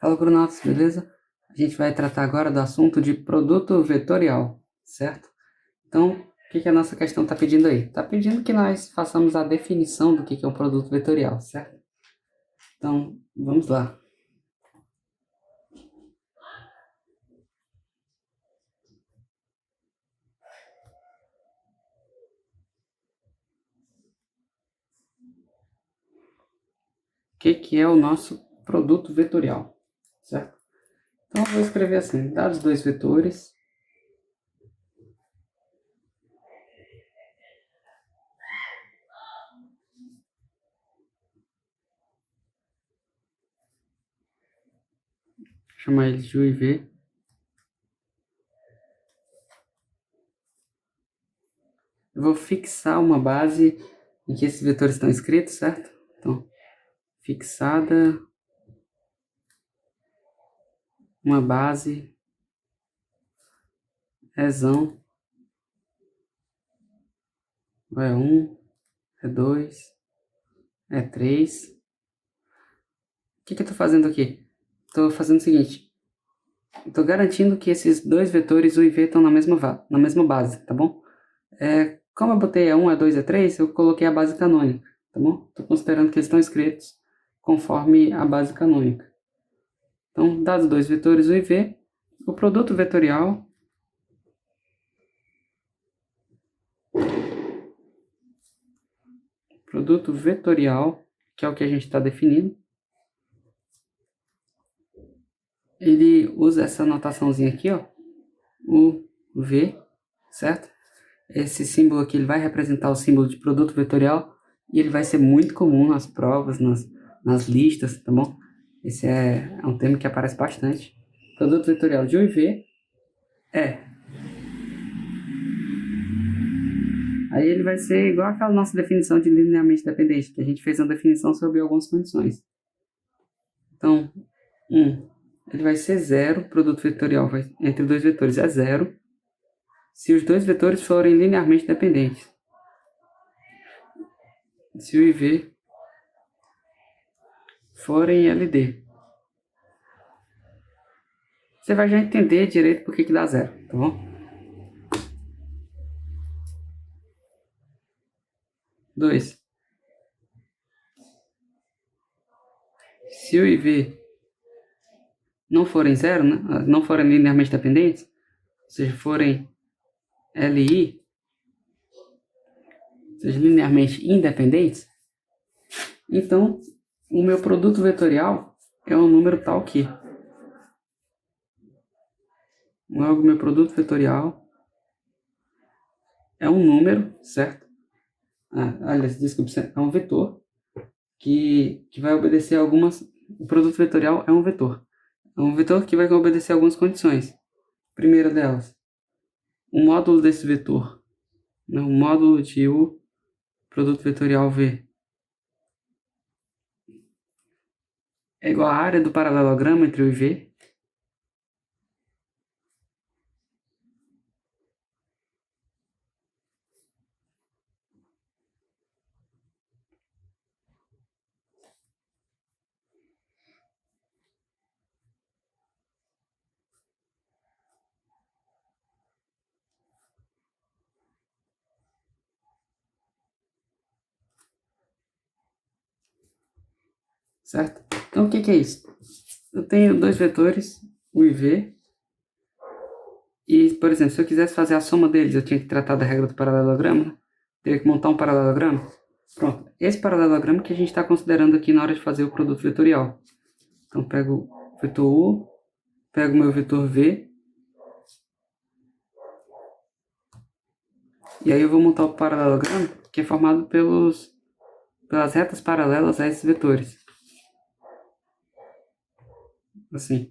Fala, Brunatos, beleza? A gente vai tratar agora do assunto de produto vetorial, certo? Então, o que a nossa questão está pedindo aí? Está pedindo que nós façamos a definição do que é um produto vetorial, certo? Então, vamos lá. O que é o nosso produto vetorial, certo? Então, eu vou escrever assim, dados dois vetores, vou chamar eles de U e V. Eu vou fixar uma base em que esses vetores estão escritos, certo? Então, fixada uma base Ezão E1, E2, E3. O que eu estou fazendo aqui? Estou fazendo o seguinte. Estou garantindo que esses dois vetores U e V estão na mesma base, tá bom? Como eu botei E1, E2, E3, eu coloquei a base canônica, tá bom? Estou considerando que eles estão escritos conforme a base canônica. Então, dados dois vetores U e V, o produto vetorial que é o que a gente está definindo, ele usa essa notaçãozinha aqui, ó, U, V, certo? Esse símbolo aqui ele vai representar o símbolo de produto vetorial e ele vai ser muito comum nas provas, nas listas, tá bom? Esse é um termo que aparece bastante. Produto vetorial de U e V é. Aí ele vai ser igual aquela nossa definição de linearmente dependente, que a gente fez uma definição sobre algumas condições. Então, ele vai ser zero, produto vetorial entre dois vetores é zero, se os dois vetores forem linearmente dependentes. Se U e V forem LD. Você vai já entender direito por que dá zero, tá bom? 2. Se U e V não forem zero, né? Não forem linearmente dependentes, ou seja, forem LI, ou seja, linearmente independentes, então o meu produto vetorial é um número tal que. Logo, meu produto vetorial é um número, certo? Aliás, desculpe, é um vetor que vai obedecer a algumas. O produto vetorial é um vetor. É um vetor que vai obedecer a algumas condições. Primeira delas, o módulo desse vetor, né, o módulo de U, produto vetorial V, é igual à área do paralelogramo entre U e V. Certo? Então, o que é isso? Eu tenho dois vetores, U e V, e, por exemplo, se eu quisesse fazer a soma deles, eu tinha que tratar da regra do paralelogramo, né? Teria que montar um paralelogramo. Pronto, esse paralelogramo que a gente está considerando aqui na hora de fazer o produto vetorial. Então, pego o vetor U, pego o meu vetor V, e aí eu vou montar o paralelogramo, que é formado pelas retas paralelas a esses vetores. Assim.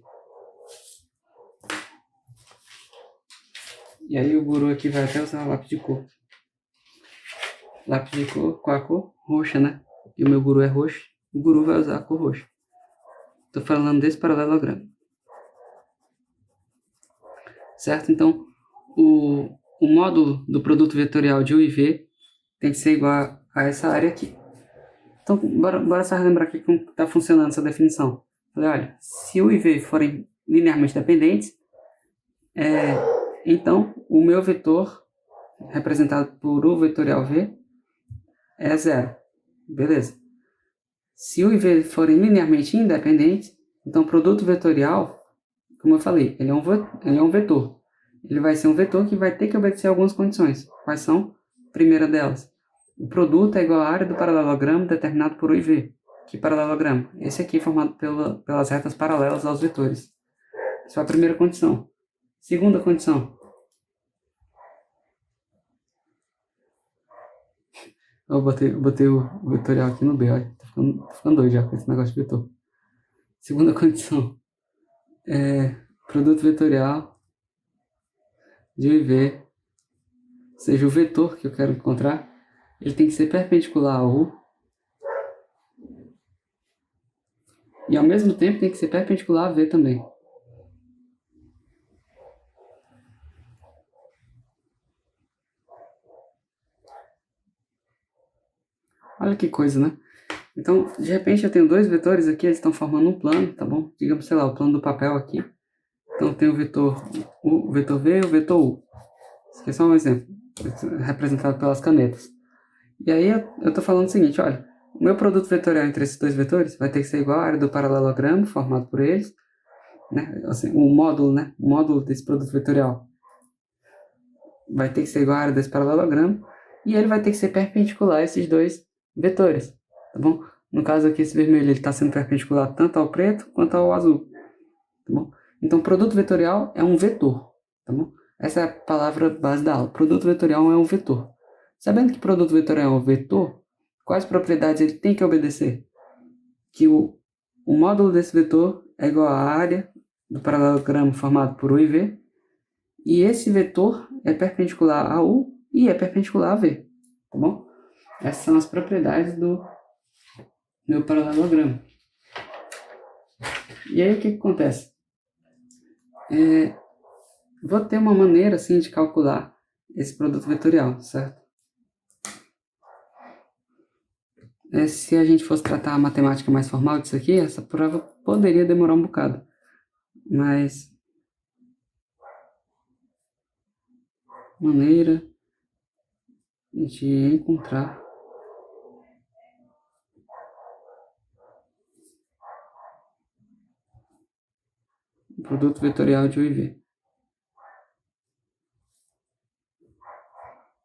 E aí o guru aqui vai até usar lápis de cor. Lápis de cor, qual a cor? Roxa, né? E o meu guru é roxo, o guru vai usar a cor roxa. Estou falando desse paralelogramo. Certo? Então, o módulo do produto vetorial de U e V tem que ser igual a essa área aqui. Então, bora só relembrar aqui como está funcionando essa definição. Falei, olha, se u e v forem linearmente dependentes, então o meu vetor, representado por u vetorial v, é zero. Beleza. Se u e v forem linearmente independentes, então o produto vetorial, como eu falei, ele é um vetor. Ele vai ser um vetor que vai ter que obedecer a algumas condições. Quais são? Primeira delas, o produto é igual à área do paralelogramo determinado por u e v. Que paralelogramo? Esse aqui, formado pelas retas paralelas aos vetores. Essa é a primeira condição. Segunda condição. Eu botei o vetorial aqui no B, olha. Tô ficando doido já com esse negócio de vetor. Segunda condição. Produto vetorial de U e V, ou seja, o vetor que eu quero encontrar, ele tem que ser perpendicular a U e ao mesmo tempo tem que ser perpendicular a V também. Olha que coisa, né? Então, de repente eu tenho dois vetores aqui, eles estão formando um plano, tá bom? Digamos, sei lá, o plano do papel aqui. Então tem o vetor V e o vetor U. Isso aqui é só um exemplo, representado pelas canetas. E aí eu estou falando o seguinte, olha, o meu produto vetorial entre esses dois vetores vai ter que ser igual à área do paralelogramo formado por eles, né? Assim, o módulo desse produto vetorial vai ter que ser igual à área desse paralelogramo, e ele vai ter que ser perpendicular a esses dois vetores, tá bom? No caso aqui, esse vermelho está sendo perpendicular tanto ao preto quanto ao azul, tá bom? Então, produto vetorial é um vetor, tá bom? Essa é a palavra base da aula. Produto vetorial é um vetor. Sabendo que produto vetorial é um vetor, quais propriedades ele tem que obedecer? Que o módulo desse vetor é igual à área do paralelogramo formado por U e V, e esse vetor é perpendicular a U e é perpendicular a V, tá bom? Essas são as propriedades do meu paralelogramo. E aí o que acontece? Vou ter uma maneira assim de calcular esse produto vetorial, certo? Se a gente fosse tratar a matemática mais formal disso aqui, essa prova poderia demorar um bocado. Mas maneira de encontrar o produto vetorial de U e V.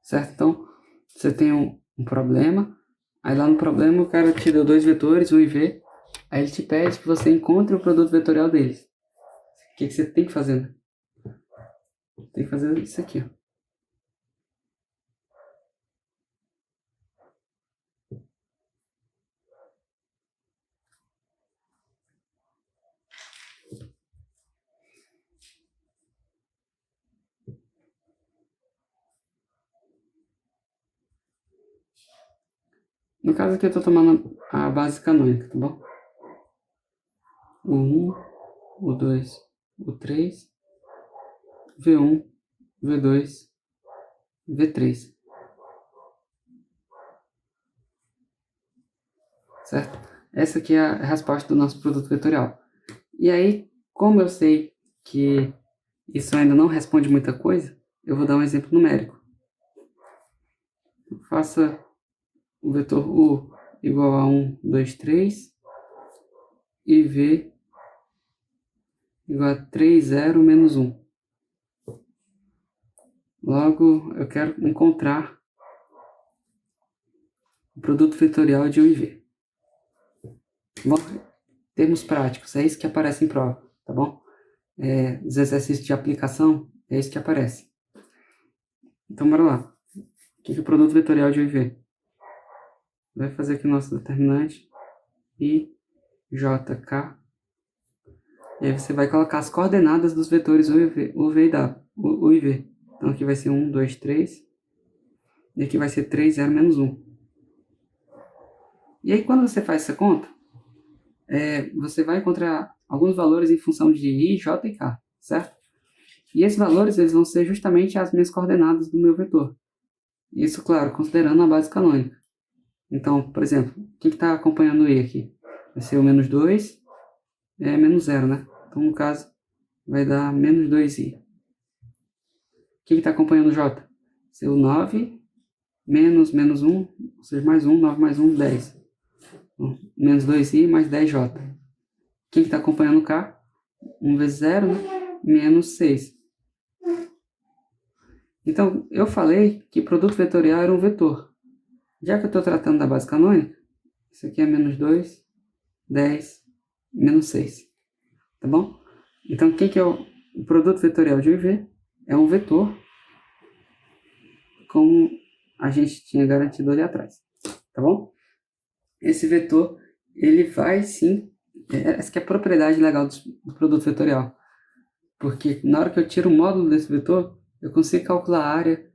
Certo? Então, você tem um problema, aí lá no problema o cara te deu dois vetores, U e V, aí ele te pede que você encontre o produto vetorial deles. O que você tem que fazer? Né? Tem que fazer isso aqui, ó. No caso aqui eu estou tomando a base canônica, tá bom? O 1, o 2, o 3, V1, V2, V3. Certo? Essa aqui é a resposta do nosso produto vetorial. E aí, como eu sei que isso ainda não responde muita coisa, eu vou dar um exemplo numérico. Faça o vetor U igual a 1, 2, 3 e V igual a 3, 0, menos 1. Logo, eu quero encontrar o produto vetorial de U e V. Bom, termos práticos, é isso que aparece em prova, tá bom? Os exercícios de aplicação, é isso que aparece. Então, bora lá. O que é o produto vetorial de U e V? Vai fazer aqui o nosso determinante I, J, K. E aí você vai colocar as coordenadas dos vetores U e V. Então aqui vai ser 1, 2, 3. E aqui vai ser 3, 0, menos 1. E aí quando você faz essa conta, você vai encontrar alguns valores em função de I, J e K, certo? E esses valores eles vão ser justamente as minhas coordenadas do meu vetor. Isso, claro, considerando a base canônica. Então, por exemplo, o que está acompanhando o I aqui? Vai ser o menos 2, é menos zero, né? Então, no caso, vai dar menos 2i. O que está acompanhando o j? Seu 9 menos 1, ou seja, mais 1, 9 mais 1, 10. Então, menos 2i mais 10j. Quem está acompanhando o k? 1 vezes 0, né? Menos 6. Então, eu falei que produto vetorial era um vetor. Já que eu estou tratando da base canônica, isso aqui é menos 2, 10, menos 6. Tá bom? Então, o que é o produto vetorial de U e V? É um vetor, como a gente tinha garantido ali atrás. Tá bom? Esse vetor, ele vai sim... Essa aqui é a propriedade legal do produto vetorial. Porque na hora que eu tiro o módulo desse vetor, eu consigo calcular a área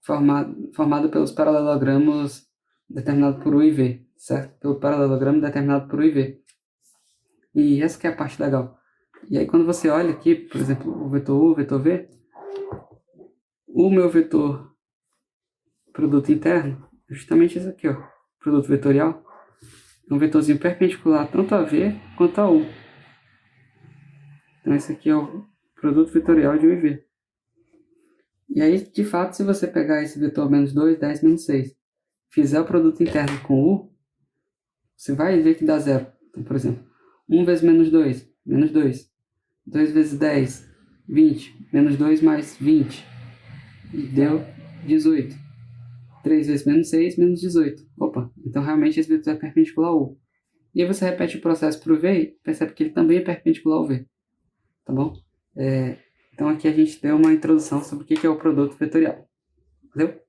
formada pelos paralelogramos determinado por U e V, certo? Pelo paralelogramo determinado por U e V. E essa que é a parte legal. E aí quando você olha aqui, por exemplo, o vetor U, o vetor V, o meu vetor produto interno é justamente esse aqui, ó, produto vetorial. É um vetorzinho perpendicular tanto a V quanto a U. Então esse aqui é o produto vetorial de U e V. E aí, de fato, se você pegar esse vetor menos 2, 10, menos 6, fizer o produto interno com U, você vai ver que dá zero. Então, por exemplo, 1 vezes menos 2, menos 2. 2 vezes 10, 20. Menos 2 mais 20. E deu 18. 3 vezes menos 6, menos 18. Opa, então realmente esse vetor é perpendicular ao U. E aí você repete o processo para o V e percebe que ele também é perpendicular ao V. Tá bom? Então aqui a gente deu uma introdução sobre o que é o produto vetorial. Valeu?